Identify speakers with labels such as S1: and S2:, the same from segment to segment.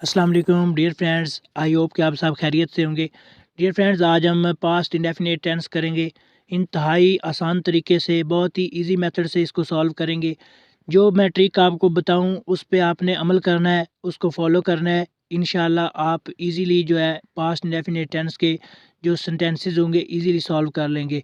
S1: अस्सलाम वालेकुम dear friends, I hope कि आप सब खैरियत से होंगे। डियर फ्रेंड्स, आज हम पास्ट इंडेफिनिट टेंस करेंगे। इंतहाई आसान तरीके से, बहुत ही इजी मेथड से इसको सॉल्व करेंगे। जो मैं ट्रिक आपको बताऊं उस पे आपने अमल करना है, उसको फॉलो करना है। इंशाल्लाह आप इजीली जो है पास्ट इंडेफिनिट टेंस के जो सेंटेंसेस होंगे इजीली सॉल्व कर लेंगे।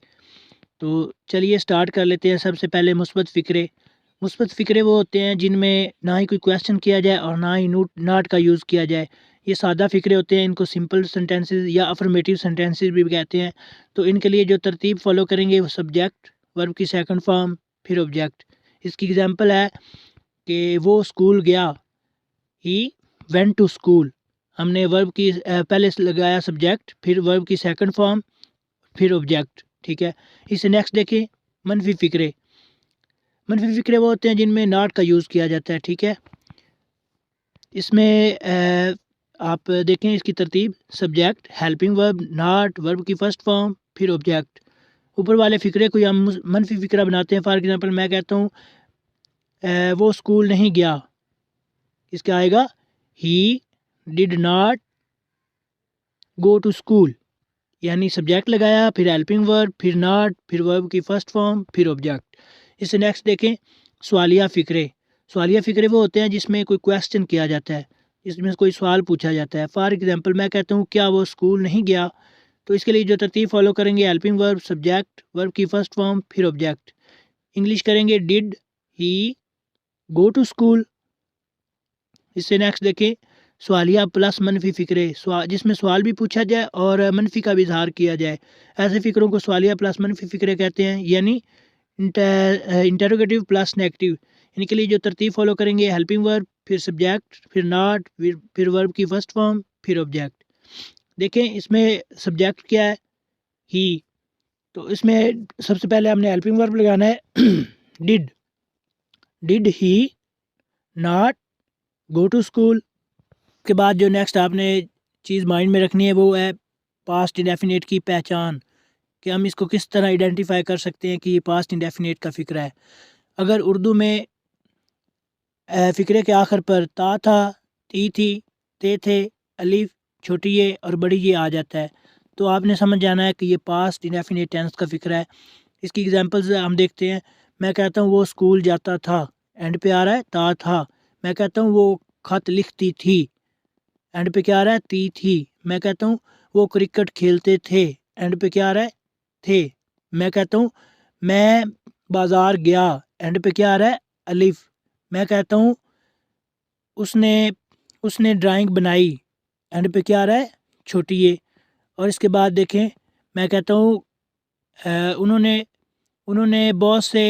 S1: तो चलिए स्टार्ट कर लेते हैं। सबसे पहले मुस्बत फ़िक्रे वो होते हैं जिनमें ना ही कोई क्वेश्चन किया जाए और ना ही नॉट का यूज़ किया जाए। ये सादा फ़िक्रे होते हैं, इनको सिंपल सेंटेंसेस या अफर्मेटिव सेंटेंसेस भी कहते हैं। तो इनके लिए जो तरतीब फॉलो करेंगे वो सब्जेक्ट, वर्ब की सेकंड फॉर्म, फिर ऑब्जेक्ट। इसकी एग्जांपल है कि वो स्कूल गया, ही वेंट टू स्कूल। हमने वर्ब की पहले से लगाया सब्जेक्ट, फिर वर्ब की सेकंड फॉर्म, फिर ऑब्जेक्ट। ठीक है। इसे नेक्स्ट देखें। मनफी फ़िक्रे मनफी फ़िक्रे वो होते हैं जिनमें नॉट का यूज़ किया जाता है। ठीक है। इसमें आप देखें इसकी तरतीब: subject, helping verb, not, verb की फर्स्ट फॉर्म, फिर ऑब्जेक्ट। ऊपर वाले फ़िक्रे को हम मनफी फ़िक्रा बनाते हैं। फॉर एग्जांपल मैं कहता हूँ वो स्कूल नहीं गया। इसका आएगा he did not go to school. यानी सब्जेक्ट लगाया, फिर हेल्पिंग वर्ब, फिर नॉट, फिर वर्ब की फर्स्ट फॉर्म, फिर ऑब्जेक्ट। इससे नेक्स्ट देखें। सवालिया फ़िक्रे सवालिया फ़िक्रे वो होते हैं जिसमें कोई क्वेश्चन किया जाता है, इसमें कोई सवाल पूछा जाता है। फॉर एग्जांपल मैं कहता हूँ क्या वो स्कूल नहीं गया। तो इसके लिए जो तरतीब फॉलो करेंगे: हेल्पिंग वर्ब, सब्जेक्ट, वर्ब की फर्स्ट फॉर्म, फिर ऑब्जेक्ट। इंग्लिश करेंगे did he go to school. इससे नेक्स्ट देखें। सवालिया प्लस मनफी फ़िक्रे जिसमें सवाल भी पूछा जाए और मनफी का भी इजहार किया जाए। ऐसे फ़िक्रों को सवालिया प्लस मनफी फ़िक्रे कहते हैं, यानी इंटरोगेटिव प्लस नेगेटिव। इनके लिए जो तरतीब फॉलो करेंगे: हेल्पिंग वर्ब, फिर सब्जेक्ट, फिर नॉट, फिर वर्ब की फर्स्ट फॉर्म, फिर ऑब्जेक्ट। देखें इसमें सब्जेक्ट क्या है, ही। तो इसमें सबसे पहले हमने हेल्पिंग वर्ब लगाना है did did he not go to school. के बाद जो नेक्स्ट आपने चीज़ माइंड में रखनी है वो है पास्ट इंडेफिनिट की पहचान, कि हम इसको किस तरह आइडेंटिफाई कर सकते हैं कि ये पास्ट इंडेफिनिट का फ़िक्रा है। अगर उर्दू में फ़िक्रे के आखिर पर ता था, ती थी, ते थे, अलिफ, छोटी ये और बड़ी ये आ जाता है, तो आपने समझ जाना है कि ये पास्ट इंडेफिनिट टेंस का फ़िक्रा है। इसकी एग्जांपल्स हम देखते हैं। मैं कहता हूँ वो स्कूल जाता था, एंड पे आ रहा है ता था। मैं कहता हूँ वो ख़त लिखती थी, एंड पे क्या आ रहा है ती थी। मैं कहता हूँ वो क्रिकेट खेलते थे, एंड पे क्या आ रहा है थे। मैं कहता हूँ मैं बाज़ार गया, एंड पे क्या आ रहा है अलिफ। मैं कहता हूँ उसने उसने ड्राइंग बनाई, एंड पे क्या आ रहा है छोटी ये। और इसके बाद देखें। मैं कहता हूँ उन्होंने उन्होंने बहुत से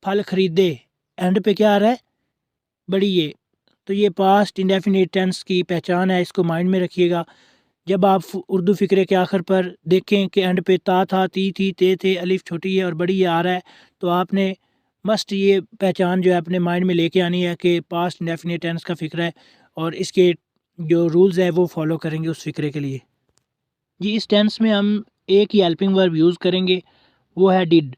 S1: फल ख़रीदे, एंड पे क्या आ रहा है बड़ी ये। तो ये पास्ट इंडेफिनिट टेंस की पहचान है, इसको माइंड में रखिएगा। जब आप उर्दू फ़िक्रे के आखिर पर देखें कि एंड पे ता था, ती थी, ते थे, अलिफ छोटी है और बड़ी ये आ रहा है, तो आपने मस्ट ये पहचान जो है अपने माइंड में लेके आनी है कि पास्ट इंडेफिनिट टेंस का फ़िक्रा है, और इसके जो रूल्स है वो फॉलो करेंगे उस फ़िक्रे के लिए। जी, इस टेंस में हम एक ही हेल्पिंग वर्ब यूज़ करेंगे, वो है डिड।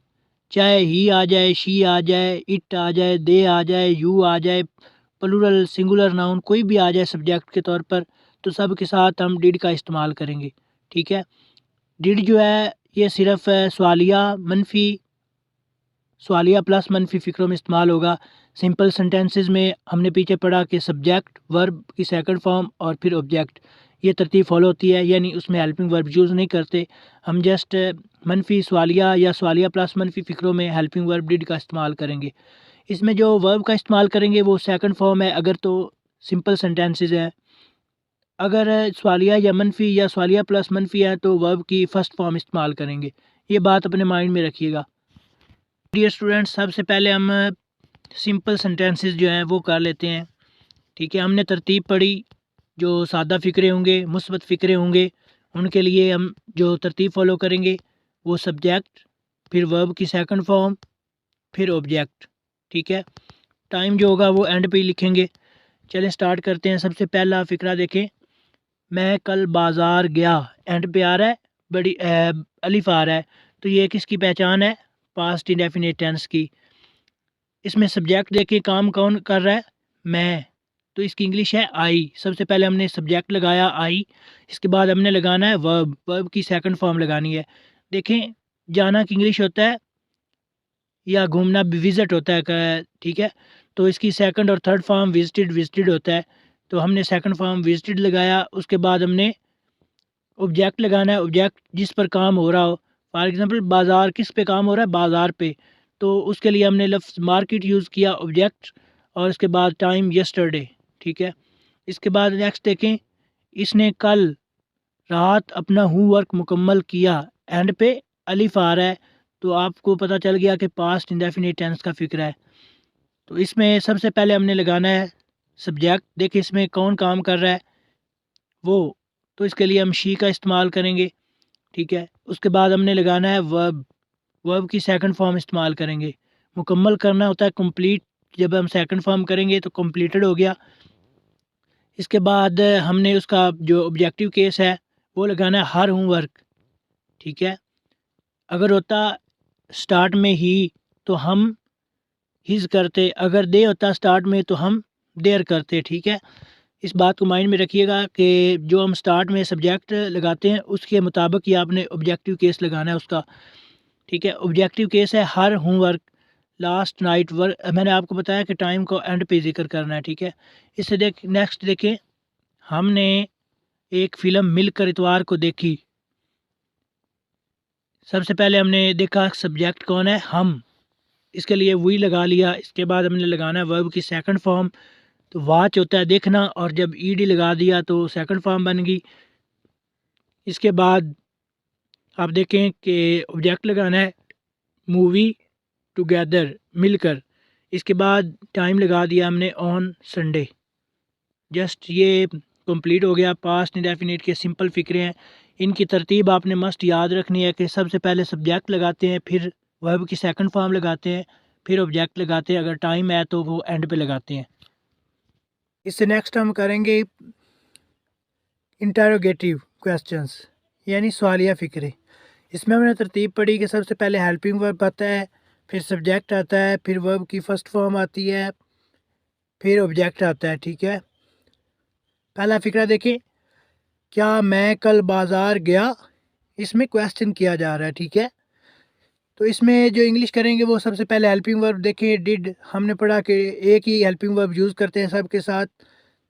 S1: चाहे ही आ जाए, शी आ जाए, इट आ जाए, दे आ जाए, यू आ जाए, प्लूरल सिंगुलर नाउन कोई भी आ जाए सब्जेक्ट के तौर पर, तो सब के साथ हम डिड का इस्तेमाल करेंगे। ठीक है। डिड जो है ये सिर्फ सवालिया प्लस मनफी फ़िक्रों में इस्तेमाल होगा। सिंपल सेंटेंसेस में हमने पीछे पढ़ा कि सब्जेक्ट, वर्ब की सेकंड फॉर्म और फिर ऑब्जेक्ट, ये तरतीब फॉलो होती है, यानी उसमें हेल्पिंग वर्ब यूज़ नहीं करते। हम जस्ट मनफी सवालिया या सवालिया प्लस मनफी फ़िक्रों में हेल्पिंग वर्ब डिड का इस्तेमाल करेंगे। इसमें जो वर्ब का इस्तेमाल करेंगे वो सेकंड फॉर्म है अगर तो सिंपल सेंटेंसेस हैं। अगर सवालिया या मनफी या सवालिया प्लस मनफी है तो वर्ब की फ़र्स्ट फॉर्म इस्तेमाल करेंगे। ये बात अपने माइंड में रखिएगा। डियर स्टूडेंट्स, सबसे पहले हम सिंपल सेंटेंसेस जो हैं वो कर लेते हैं। ठीक है। हमने तरतीब पढ़ी, जो सादा फ़िक्रे होंगे, मुस्बत फ़िक्रे होंगे, उनके लिए हम जो तरतीब फॉलो करेंगे वो सब्जेक्ट, फिर वर्ब की सेकंड फॉर्म, फिर ऑब्जेक्ट। ठीक है। टाइम जो होगा वो एंड पे ही लिखेंगे। चलें स्टार्ट करते हैं। सबसे पहला फ़िक्रा देखें। मैं कल बाज़ार गया, एंड पे आ रहा है बड़ी अलिफ आ रहा है, तो ये किसकी पहचान है? पास्ट इंडेफिनिट टेंस की। इसमें सब्जेक्ट देखिए, काम कौन कर रहा है? मैं। तो इसकी इंग्लिश है आई। सबसे पहले हमने सब्जेक्ट लगाया आई, इसके बाद हमने लगाना है वर्ब। वर्ब की सेकंड फॉर्म लगानी है। देखें, जाना की इंग्लिश होता है या घूमना विज़िट होता है, ठीक है। तो इसकी सेकंड और थर्ड फॉर्म विजिटेड, विजिटेड होता है। तो हमने सेकंड फॉर्म विजिटेड लगाया, उसके बाद हमने ऑब्जेक्ट लगाना है, ऑब्जेक्ट जिस पर काम हो रहा हो। फॉर एग्जांपल बाज़ार किस पे काम हो रहा है, बाज़ार पे। तो उसके लिए हमने लफ्ज़ मार्केट यूज़ किया, ऑब्जेक्ट, और इसके बाद टाइम यस्टरडे, ठीक है। इसके बाद नेक्स्ट देखें, इसने कल रात अपना होमवर्क मुकम्मल किया। एंड पे अलिफ आ रहा है, तो आपको पता चल गया कि पास्ट इंडेफिनिट टेंस का फिक्र है। तो इसमें सबसे पहले हमने लगाना है सब्जेक्ट। देखिए इसमें कौन काम कर रहा है, वो। तो इसके लिए हम शी का इस्तेमाल करेंगे, ठीक है। उसके बाद हमने लगाना है वर्ब। वर्ब की सेकंड फॉर्म इस्तेमाल करेंगे। मुकम्मल करना होता है कंप्लीट, जब हम सेकंड फॉर्म करेंगे तो कंप्लीटेड हो गया। इसके बाद हमने उसका जो ऑब्जेक्टिव केस है वो लगाना है हर होमवर्क, ठीक है। अगर होता स्टार्ट में ही तो हम हिज करते, अगर दे होता स्टार्ट में तो हम देर करते, ठीक है। इस बात को माइंड में रखिएगा कि जो हम स्टार्ट में सब्जेक्ट लगाते हैं उसके मुताबिक ही आपने ऑब्जेक्टिव केस लगाना है उसका, ठीक है। ऑब्जेक्टिव केस है her homework last night work. मैंने आपको बताया कि टाइम को एंड पे जिक्र करना है, ठीक है। इससे नेक्स्ट देखें, हमने एक फ़िल्म मिलकर इतवार को देखी। सबसे पहले हमने देखा सब्जेक्ट कौन है, हम। इसके लिए वी लगा लिया। इसके बाद हमने लगाना है वर्ब की सेकंड फॉर्म। तो वाच होता है देखना, और जब ईडी लगा दिया तो सेकंड फॉर्म बन गई। इसके बाद आप देखें कि ऑब्जेक्ट लगाना है मूवी टुगेदर, मिलकर। इसके बाद टाइम लगा दिया हमने ऑन संडे। जस्ट ये कंप्लीट हो गया। पास्ट इंडेफिनिट के सिंपल फ़िक्रे हैं। इनकी तरतीब आपने मस्ट याद रखनी है कि सबसे पहले सब्जेक्ट लगाते हैं, फिर वर्ब की सेकंड फॉर्म लगाते हैं, फिर ऑब्जेक्ट लगाते हैं। अगर टाइम है तो वो एंड पे लगाते हैं। इससे नेक्स्ट हम करेंगे इंटरोगेटिव क्वेश्चंस, यानी सवालिया फ़िक्रे। इसमें हमने तरतीब पढ़ी कि सबसे पहले हेल्पिंग वर्ब आता है, फिर सब्जेक्ट आता है, फिर वर्ब की फ़र्स्ट फॉर्म आती है, फिर ऑब्जेक्ट आता है, ठीक है। पहला फ़िक्रा देखें, क्या मैं कल बाज़ार गया। इसमें क्वेश्चन किया जा रहा है, ठीक है। तो इसमें जो इंग्लिश करेंगे वो सबसे पहले हेल्पिंग वर्ब। देखें डिड, हमने पढ़ा कि एक ही हेल्पिंग वर्ब यूज़ करते हैं सब के साथ।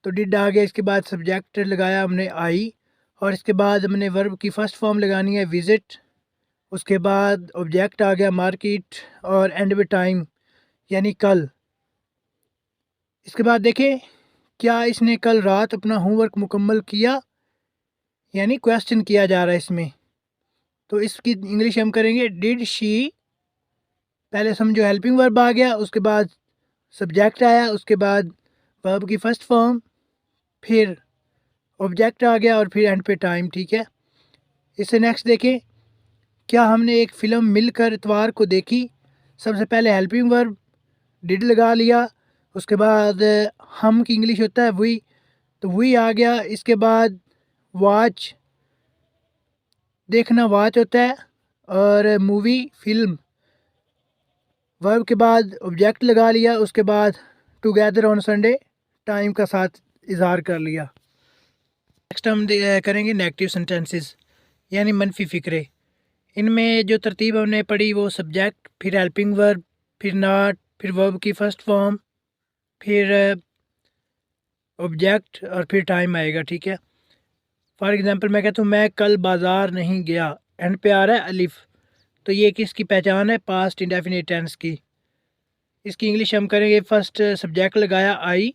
S1: तो डिड आ गया, इसके बाद सब्जेक्ट लगाया हमने आई, और इसके बाद हमने वर्ब की फ़र्स्ट फॉर्म लगानी है विज़िट। उसके बाद ऑब्जेक्ट आ गया मार्केट, और एंड में टाइम यानी कल। इसके बाद देखें, क्या इसने कल रात अपना होमवर्क मुकम्मल किया, यानी क्वेश्चन किया जा रहा है इसमें। तो इसकी इंग्लिश हम करेंगे डिड शी। पहले समझो हेल्पिंग वर्ब आ गया, उसके बाद सब्जेक्ट आया, उसके बाद वर्ब की फ़र्स्ट फॉर्म, फिर ऑब्जेक्ट आ गया, और फिर एंड पे टाइम, ठीक है। इससे नेक्स्ट देखें, क्या हमने एक फ़िल्म मिलकर इतवार को देखी। सबसे पहले हेल्पिंग वर्ब डिड लगा लिया, उसके बाद हम की इंग्लिश होता है वी, तो वी आ गया। इसके बाद वॉच, देखना वॉच होता है, और मूवी फिल्म। वर्ब के बाद ऑब्जेक्ट लगा लिया, उसके बाद टुगेदर ऑन संडे, टाइम का साथ इजहार कर लिया। नेक्स्ट हम करेंगे नेगेटिव सेंटेंसेस, यानी मनफी फ़िक्रे। इनमें जो तरतीब हमने पढ़ी वो सब्जेक्ट, फिर हेल्पिंग वर्ब, फिर नॉट, फिर वर्ब की फ़र्स्ट फॉर्म, फिर ऑब्जेक्ट, और फिर टाइम आएगा, ठीक है। फॉर एग्ज़ाम्पल मैं कहता हूँ मैं कल बाज़ार नहीं गया, एंड पे आ रहा है अलिफ। तो ये किसकी पहचान है, पास्ट इंडेफिनिट टेंस की। इसकी इंग्लिश हम करेंगे, फर्स्ट सब्जेक्ट लगाया आई,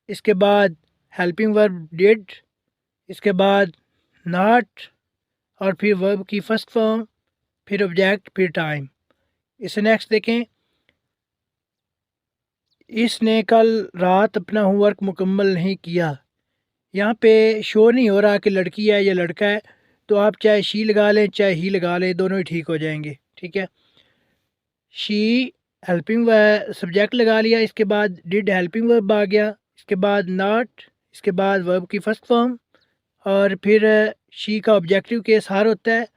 S1: इसके बाद हेल्पिंग वर्ब डिड, इसके बाद नॉट, और फिर वर्ब की फ़र्स्ट फॉर्म, फिर ऑब्जेक्ट, फिर टाइम। इसे नेक्स्ट देखें, इसने कल रात अपना होमवर्क मुकम्मल नहीं किया। यहाँ पे शो नहीं हो रहा कि लड़की है या लड़का है, तो आप चाहे शी लगा लें चाहे ही लगा लें, दोनों ही ठीक हो जाएंगे, ठीक है। शी हेल्पिंग सब्जेक्ट लगा लिया, इसके बाद डिड हेल्पिंग वर्ब आ गया, इसके बाद नॉट, इसके बाद वर्ब की फ़र्स्ट फॉर्म, और फिर शी का ऑब्जेक्टिव केस हार होता है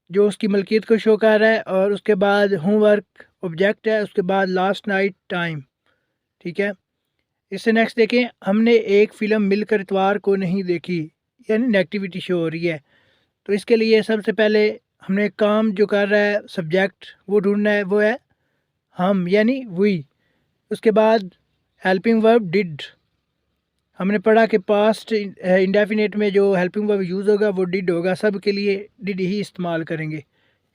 S1: जो उसकी मलकियत को शो कर रहा है, और उसके बाद होमवर्क ऑब्जेक्ट है, उसके बाद लास्ट नाइट टाइम, ठीक है। इससे नेक्स्ट देखें, हमने एक फ़िल्म मिलकर इतवार को नहीं देखी, यानी नेगेटिविटी शो हो रही है। तो इसके लिए सबसे पहले हमने काम जो कर रहा है सब्जेक्ट वो ढूंढना है, वो है हम यानी वी। उसके बाद हेल्पिंग वर्ब डिड। हमने पढ़ा कि पास्ट इंडेफिनेट में जो हेल्पिंग वर्ब यूज़ होगा वो डिड होगा, सब के लिए डिड ही इस्तेमाल करेंगे।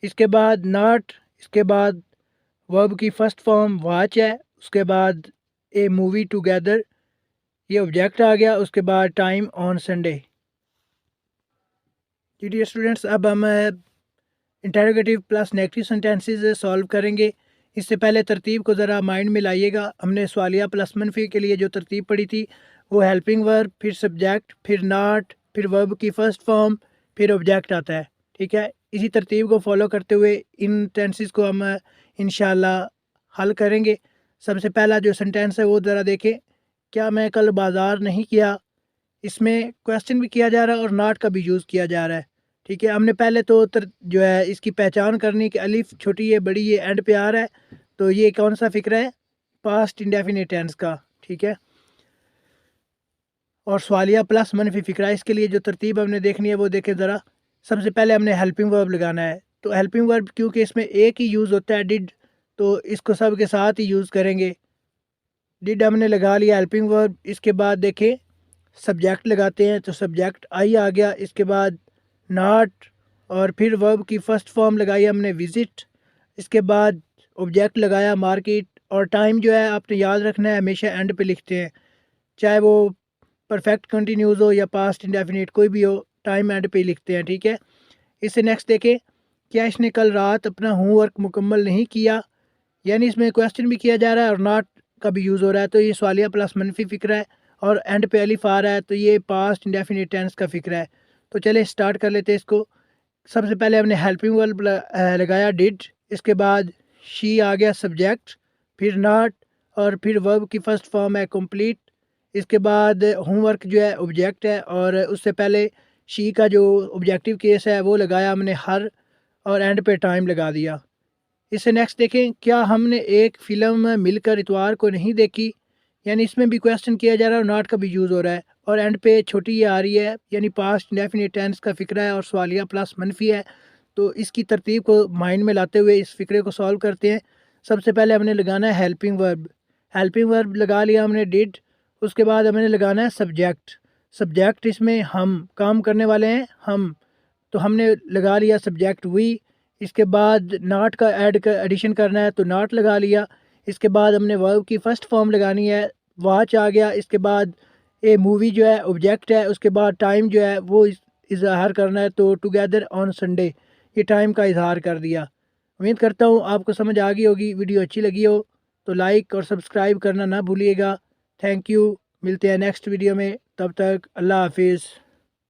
S1: इसके बाद नॉट, इसके बाद वर्ब की फ़र्स्ट फॉर्म वाच है, उसके बाद ए मूवी टुगेदर, ये ऑब्जेक्ट आ गया। उसके बाद टाइम ऑन संडे। जी डियर स्टूडेंट्स, अब हम interrogative plus negative sentences solve करेंगे। इससे पहले तरतीब को ज़रा माइंड में लाइएगा। हमने सवालिया प्लस मनफी के लिए जो तरतीब पढ़ी थी वो हेल्पिंग वर्ब, फिर सब्जेक्ट, फिर नॉट, फिर वर्ब की फ़र्स्ट फॉर्म, फिर ऑब्जेक्ट आता है। ठीक है, इसी तरतीब को फॉलो करते हुए इन टेंसेस को हम इंशाल्लाह हल करेंगे। सबसे पहला जो सेंटेंस है वो ज़रा देखें, क्या मैं कल बाज़ार नहीं किया। इसमें क्वेश्चन भी किया जा रहा है और नॉट का भी यूज़ किया जा रहा है। ठीक है, हमने पहले तो जो है इसकी पहचान करनी कि अलिफ छोटी है बड़ी है एंड पे आ रहा है, तो ये कौन सा फ़िक्रा है, पास्ट इंडेफिनिट टेंस का। ठीक है, और सवालिया प्लस मनफी फ़िक्रा, इसके लिए जो तरतीब हमने देखनी है वो देखें ज़रा। सबसे पहले हमने हेल्पिंग वर्ब लगाना है, तो हेल्पिंग वर्ब क्योंकि इसमें एक ही यूज़ होता है डिड, तो इसको सब के साथ ही यूज़ करेंगे। डिड हमने लगा लिया हेल्पिंग वर्ब। इसके बाद देखें सब्जेक्ट लगाते हैं, तो सब्जेक्ट आई आ गया। इसके बाद नॉट, और फिर वर्ब की फ़र्स्ट फॉर्म लगाई हमने विज़िट। इसके बाद ऑब्जेक्ट लगाया मार्केट। और टाइम जो है आपने याद रखना है हमेशा एंड पे लिखते हैं, चाहे वो परफेक्ट कंटिन्यूज़ हो या पास्ट इंडेफिनिट कोई भी हो, टाइम एंड पे लिखते हैं। ठीक है, इससे नेक्स्ट देखें, क्या इसने कल रात अपना होमवर्क मुकम्मल नहीं किया, यानी इसमें क्वेश्चन भी किया जा रहा है और नॉट का भी यूज़ हो रहा है, तो ये सवालिया प्लस मनफी फ़िक्रा है। और एंड पे अलिफ आ रहा है, तो ये पास्ट इंडेफिनिट टेंस का फ़िक्रा है। तो चले स्टार्ट कर लेते हैं इसको। सबसे पहले हमने हेल्पिंग वर्ब लगाया डिड, इसके बाद शी आ गया सब्जेक्ट, फिर नॉट, और फिर वर्ब की फ़र्स्ट फॉर्म है कंप्लीट। इसके बाद होमवर्क जो है ऑब्जेक्ट है, और उससे पहले शी का जो ऑब्जेक्टिव केस है वो लगाया हमने हर, और एंड पे टाइम लगा दिया। इससे नेक्स्ट देखें, क्या हमने एक फ़िल्म मिलकर इतवार को नहीं देखी, यानी इसमें भी क्वेश्चन किया जा रहा है और नॉट का भी यूज़ हो रहा है, और एंड पे छोटी ये आ रही है, यानी पास्ट इंडेफिनिट टेंस का फ़िक्रा है और सवालिया प्लस मनफी है। तो इसकी तरतीब को माइंड में लाते हुए इस फ़िक्रे को सॉल्व करते हैं। सबसे पहले हमने लगाना है हेल्पिंग वर्ब। हेल्पिंग वर्ब लगा लिया हमने डिड। उसके बाद हमने लगाना है सब्जेक्ट। सब्जेक्ट इसमें हम काम करने वाले हैं हम, तो हमने लगा लिया सब्जेक्ट वी। इसके बाद नॉट का एडिशन करना है, तो नॉट लगा लिया। इसके बाद हमने वर्ब की फ़र्स्ट फॉर्म लगानी है, वाच आ गया। इसके बाद ए मूवी जो है ऑब्जेक्ट है। उसके बाद टाइम जो है वो इजहार करना है, तो टुगेदर ऑन संडे, ये टाइम का इजहार कर दिया। उम्मीद करता हूँ आपको समझ आ गई होगी। वीडियो अच्छी लगी हो तो लाइक और सब्सक्राइब करना ना भूलिएगा। थैंक यू, मिलते हैं नेक्स्ट वीडियो में, तब तक अल्लाह हाफिज़।